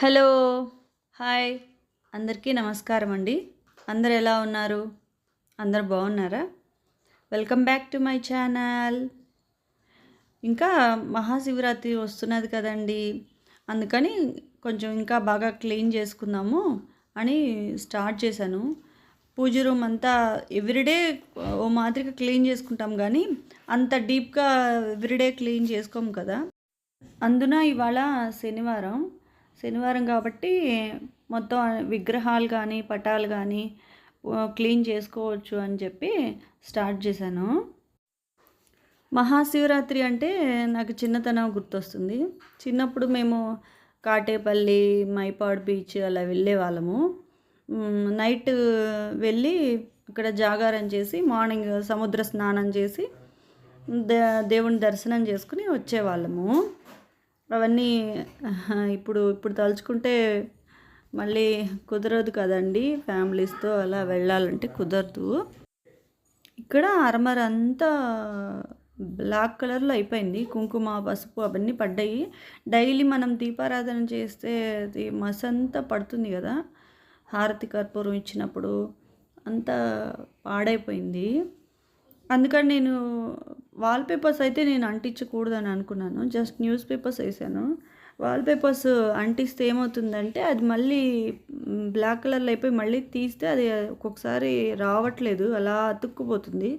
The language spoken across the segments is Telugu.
హలో! హాయ్! అందరికీ నమస్కారం అండి. అందరూ ఎలా ఉన్నారు? అందరూ బాగున్నారా? Welcome back to my channel. ఇంకా మహాశివరాత్రి వస్తున్నది కదండీ! అందుకని కొంచెం ఇంకా బాగా క్లీన్ చేసుకుందాము అని స్టార్ట్ చేశాను. పూజ రూమ్ అంతా ఎవ్రీడే ఓ మాదిరిగా క్లీన్ చేసుకుంటాం కానీ అంత డీప్‌గా ఎవ్రీడే క్లీన్ చేసుకోము కదా! అందున ఇవాళ శనివారం. శనివారం కాబట్టి మొత్తం విగ్రహాలు కానీ, పటాలు కానీ క్లీన్ చేసుకోవచ్చు అని చెప్పి స్టార్ట్ చేశాను. మహాశివరాత్రి అంటే నాకు చిన్నతనం గుర్తొస్తుంది. చిన్నప్పుడు మేము కాటేపల్లి, మైపాడు బీచ్ అలా వెళ్ళేవాళ్ళము. నైట్ వెళ్ళి అక్కడ జాగారం చేసి మార్నింగ్ సముద్ర స్నానం చేసి దేవుని దర్శనం చేసుకుని వచ్చేవాళ్ళము. అవన్నీ ఇప్పుడు ఇప్పుడు తలుచుకుంటే మళ్ళీ కుదరదు కదండి. ఫ్యామిలీస్తో అలా వెళ్ళాలంటే కుదరదు. ఇక్కడ అరమర అంతా బ్లాక్ కలర్లో అయిపోయింది. కుంకుమ, పసుపు అవన్నీ పడ్డాయి. డైలీ మనం దీపారాధన చేస్తే అది మసంతా పడుతుంది కదా, హారతి కర్పూరం ఇచ్చినప్పుడు అంతా పాడైపోయింది. అందుకని నేను వాల్పేపర్స్ అయితే నేను అంటించకూడదని అనుకున్నాను. జస్ట్ న్యూస్ పేపర్స్ వేసాను. వాల్పేపర్స్ అంటిస్తే ఏమవుతుందంటే అది మళ్ళీ బ్లాక్ కలర్లో అయిపోయి మళ్ళీ తీస్తే అది ఒక్కొక్కసారి రావట్లేదు, అలా అతుక్కుపోతుంది.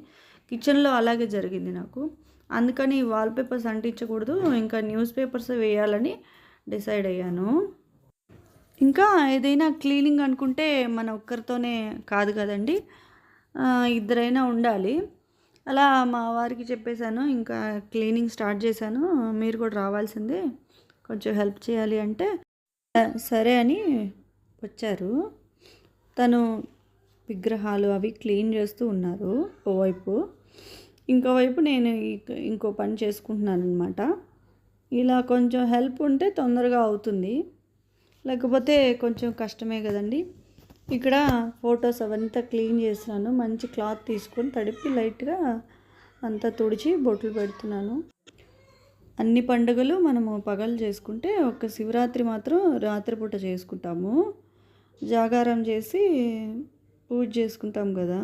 కిచెన్లో అలాగే జరిగింది నాకు. అందుకని వాల్పేపర్స్ అంటించకూడదు, ఇంకా న్యూస్ పేపర్స్ వేయాలని డిసైడ్ అయ్యాను. ఇంకా ఏదైనా క్లీనింగ్ అనుకుంటే మన ఒక్కరితోనే కాదు కదండి, ఇద్దరైనా ఉండాలి. అలా మా వారికి చెప్పేశాను, ఇంకా క్లీనింగ్ స్టార్ట్ చేశాను, మీరు కూడా రావాల్సిందే, కొంచెం హెల్ప్ చేయాలి అంటే సరే అని వచ్చారు. తను విగ్రహాలు అవి క్లీన్ చేస్తూ ఉన్నారు ఓవైపు, ఇంకోవైపు నేను ఇంకో పని చేసుకుంటున్నాను అనమాట. ఇలా కొంచెం హెల్ప్ ఉంటే తొందరగా అవుతుంది, లేకపోతే కొంచెం కష్టమే కదండి. ఇక్కడ ఫొటోస్ అవంతా క్లీన్ చేస్తున్నాను. మంచి క్లాత్ తీసుకొని తడిపి లైట్గా అంతా తుడిచి బొట్లు పెడుతున్నాను. అన్ని పండుగలు మనము పగలు చేసుకుంటే ఒక శివరాత్రి మాత్రం రాత్రిపూట చేసుకుంటాము. జాగారం చేసి పూజ చేసుకుంటాం కదా,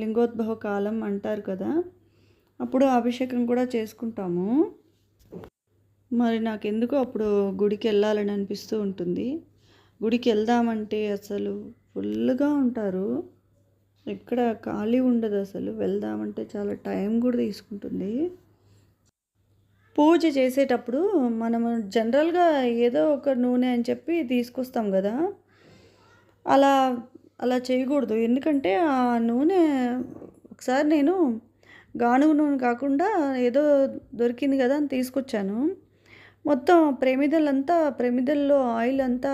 లింగోద్భవ కాలం అంటారు కదా, అప్పుడు అభిషేకం కూడా చేసుకుంటాము. మరి నాకెందుకో అప్పుడు గుడికి వెళ్ళాలని అనిపిస్తూ ఉంటుంది. గుడికి వెళ్దామంటే అసలు ఫుల్గా ఉంటారు, ఎక్కడ ఖాళీ ఉండదు. అసలు వెళ్దామంటే చాలా టైం కూడా తీసుకుంటుంది. పూజ చేసేటప్పుడు మనము జనరల్గా ఏదో ఒక నూనె అని చెప్పి తీసుకొస్తాం కదా, అలా అలా చేయకూడదు. ఎందుకంటే ఆ నూనె ఒకసారి నేను గానుగ నూనె కాకుండా ఏదో దొరికింది కదా అని తీసుకొచ్చాను. మొత్తం ప్రమిదల్లో ఆయిల్ అంతా,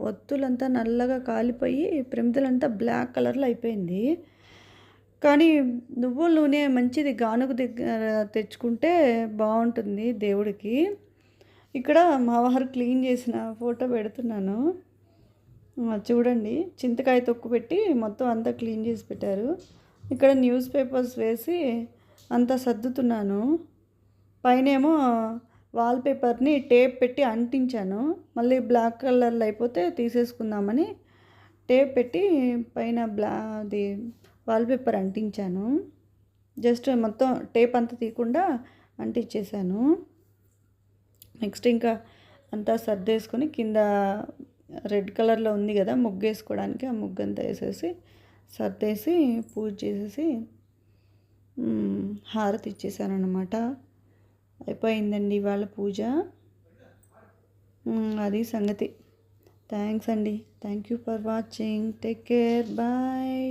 ఒత్తులంతా నల్లగా కాలిపోయి ప్రమిదలంతా బ్లాక్ కలర్లో అయిపోయింది. కానీ నువ్వుల నూనె మంచిది, గానుగ దగ్గర తెచ్చుకుంటే బాగుంటుంది దేవుడికి. ఇక్కడ మా వారు క్లీన్ చేసిన ఫోటో పెడుతున్నాను, చూడండి. చింతకాయ తొక్కు పెట్టి మొత్తం అంతా క్లీన్ చేసి పెట్టారు. ఇక్కడ న్యూస్ పేపర్స్ వేసి అంతా సర్దుతున్నాను. పైనేమో వాల్పేపర్ని టేప్ పెట్టి అంటించాను. మళ్ళీ బ్లాక్ కలర్లో అయిపోతే తీసేసుకుందామని టేప్ పెట్టి పైన అది వాల్పేపర్ అంటించాను. జస్ట్ మొత్తం టేప్ అంతా తీయకుండా అంటించేసాను. నెక్స్ట్ ఇంకా అంతా సర్దేసుకొని కింద రెడ్ కలర్లో ఉంది కదా ముగ్గు వేసుకోవడానికి, ఆ ముగ్గు అంతా వేసేసి సర్దేసి పూజ చేసేసి హారతి ఇచ్చేసాను అనమాట. అయిపోయిందండి ఇవాళ పూజ. అది సంగతి. థ్యాంక్స్ అండి. Thank you for watching. Take care. Bye.